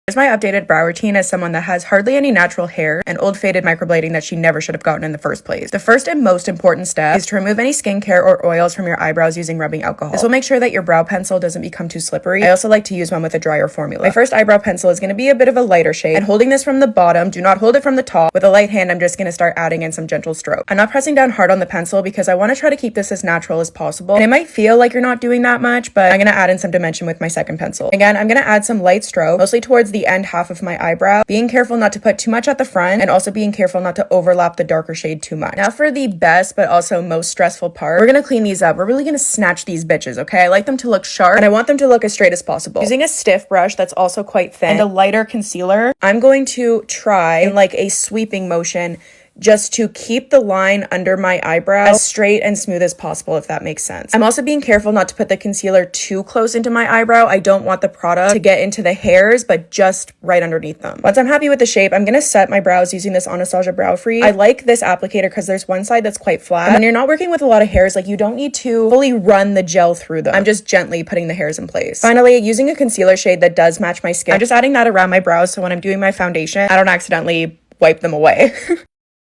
Here's my updated brow routine as someone that has hardly any natural hair and old faded microblading that she never should have gotten in the first place. The first and most important step is to remove any skincare or oils from your eyebrows using rubbing alcohol. This will make sure that your brow pencil doesn't become too slippery. I also like to use one with a drier formula. My first eyebrow pencil is going to be a bit of a lighter shade, and holding this from the bottom, do not hold it from the top. With a light hand, I'm just going to start adding in some gentle strokes. I'm not pressing down hard on the pencil because I want to try to keep this as natural as possible. And it might feel like you're not doing that much, but I'm going to add in some dimension with my second pencil. Again, I'm going to add some light stroke, mostly towards the end half of my eyebrow, being careful not to put too much at the front and also being careful not to overlap the darker shade too much. Now for the best but also most stressful part, we're gonna clean these up. We're really gonna snatch these bitches, okay? I like them to look sharp and I want them to look as straight as possible. Using a stiff brush that's also quite thin and a lighter concealer, I'm going to try in like a sweeping motion just to keep the line under my eyebrow as straight and smooth as possible, if that makes sense. I'm also being careful not to put the concealer too close into my eyebrow. I don't want the product to get into the hairs, but just right underneath them. Once I'm happy with the shape, I'm gonna set my brows using this Anastasia Brow Free. I like this applicator because there's one side that's quite flat. And when you're not working with a lot of hairs, like you don't need to fully run the gel through them. I'm just gently putting the hairs in place. Finally, using a concealer shade that does match my skin, I'm just adding that around my brows so when I'm doing my foundation, I don't accidentally wipe them away.